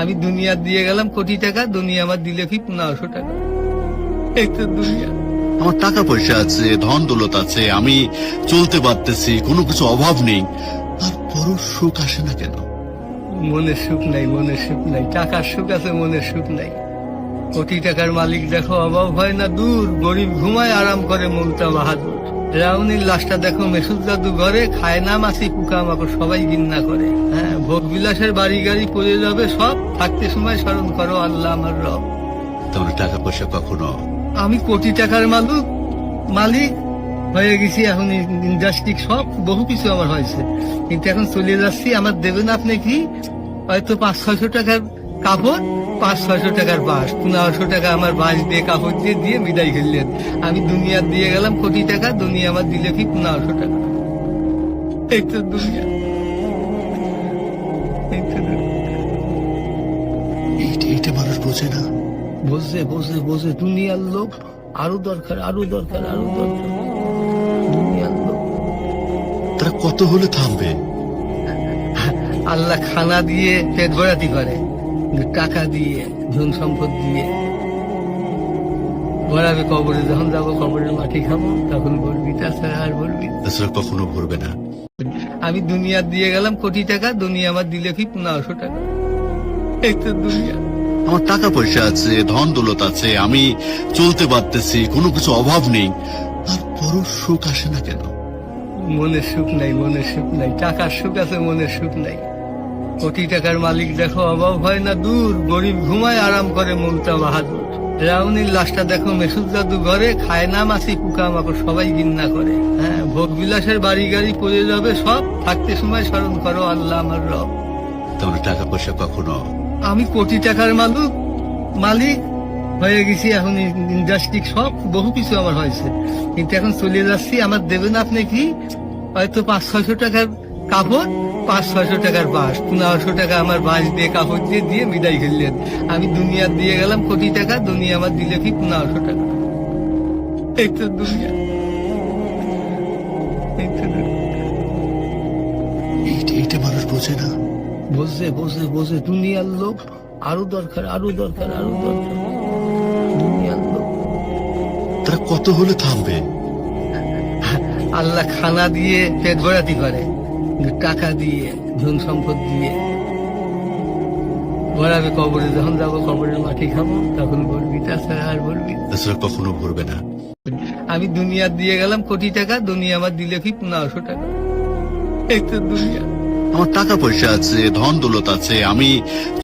আমি দুনিয়া দিয়ে গেলাম কোটি টাকা, দুনিয়া আমার দিলে কি 1500 টাকা। এই তো দুনিয়া। আমার টাকা পয়সা আছে, ধন দৌলত আছে, আমি চলতে পারতেছি, কোনো কিছু অভাব নেই, তারপরও সুখ আসে না কেন? মনের সুখ নাই, মনের সুখ নাই। টাকার সুখ আছে, মনের সুখ নাই। কোটি টাকার মালিক দেখো অভাব হয় না দূর, গরিব ঘুমায় আরাম করে মমতা বাহাদুর। রাউনির লাশটা দেখো মেসুদ জাদু ঘরে, খায় না মাছি পোকা মাকড় সবাই ঘিন্না করে। হ্যাঁ, ভোগ বিলাসের বাড়ি গাড়ি পড়ে যাবে সব, থাকতে সময় স্মরণ করো আল্লাহ আমার রব। তাহলে টাকা পয়সা কখনো আমি কোটি টাকার মালিক হয়ে গেছি, এখন ইন্ডাস্ট্রি সব বহু কিছু আমার হয়েছে, কিন্তু এখন চলে যাচ্ছি। আমার দেবেন আপনি কি হয়তো 500-600 টাকার কাপড়, 500-600 টাকার বাঁশ, 1500 টাকা আমার বাঁশ দিয়ে কাপড় দিয়ে বিদায় খেললেন। আমি দুনিয়া দিয়ে গেলাম কোটি টাকা, দুনিয়া আমার দিলে কি 1500 টাকা। এই তো দুনিয়া। এই তো দুনিয়া। এইটা মানুষ বোঝে না। বোঝে দুনিয়ার লোক আরো দরকার, আরো দরকার, আরো দরকার। দুনিয়ার লোক তারা কত হলে থামবে? আল্লাহ খানা দিয়ে পেট ভরাতি করে, কিন্তু টাকা দিয়ে ধন সম্পদ দিয়ে ভরাবে কবরে। যখন যাবো কবরের মাটি খাবো, তখন বলবি, তাছাড়া আর বলবি। তাছাড়া কখনো ভরবে না। আমি দুনিয়া দিয়ে গেলাম কোটি টাকা, দুনিয়া আমার দিলে কি 1500 টাকা। এই তো দুনিয়া। আমার টাকা পয়সা আছে, ধন দৌলত আছে, আমি চলতে পারতেছি, কোনো কিছু অভাব নেই, তারপরও সুখ আসে না কেন? মনের সুখ নাই, মনের সুখ নাই। টাকার সুখ আছে, মনের সুখ নাই। কোটি টাকার মালিক দেখো অভাব হয় না দূর, গরিব ঘুমায় আরাম করে মমতা বাহাদুর। রাউনির লাশটা দেখো মেসুদ জাদু ঘরে, খায় না মাছি পোকা মাকড় সবাই ঘিন্না করে। হ্যাঁ, ভোগ বিলাসের বাড়ি গাড়ি পড়ে যাবে সব, থাকতে সময় স্মরণ করো আল্লাহ আমার রব। তাহলে টাকা পয়সা কখনো আমি কোটি টাকার মালিক হয়ে গেছি, এখন ইন্ডাস্ট্রি সব বহু কিছু আমার হয়েছে, কিন্তু এখন চলে যাচ্ছি। আমার দেবেন আপনি কি হয়তো 500-600 টাকার কাপড়, 500-600 টাকার বাঁশ, 1500 টাকা আমার বাঁশ দিয়ে কাপড় দিয়ে বিদায় খেললেন। আমি দুনিয়া দিয়ে গেলাম কোটি টাকা, দুনিয়া আমার দিলে কি 1500 টাকা। এই তো দুনিয়া। এই তো দুনিয়া। এইটা মানুষ বোঝে না। বোঝে দুনিয়ার লোক আরো দরকার, আরো দরকার, আরো দরকার। দুনিয়ার লোক তারা কত হলে থামবে? আল্লাহ খানা দিয়ে পেট ভরাতি করে, কিন্তু টাকা দিয়ে ধন সম্পদ দিয়ে ভরাবে কবরে। যখন যাবো কবরের মাটি খাবো, তখন বলবি, তাছাড়া আর বলবি। তাছাড়া কখনো ভরবে না। আমি দুনিয়া দিয়ে গেলাম কোটি টাকা, দুনিয়া আমার দিলে কি 1500 টাকা। এই তো দুনিয়া। আমার টাকা পয়সা আছে, ধন দৌলত আছে, আমি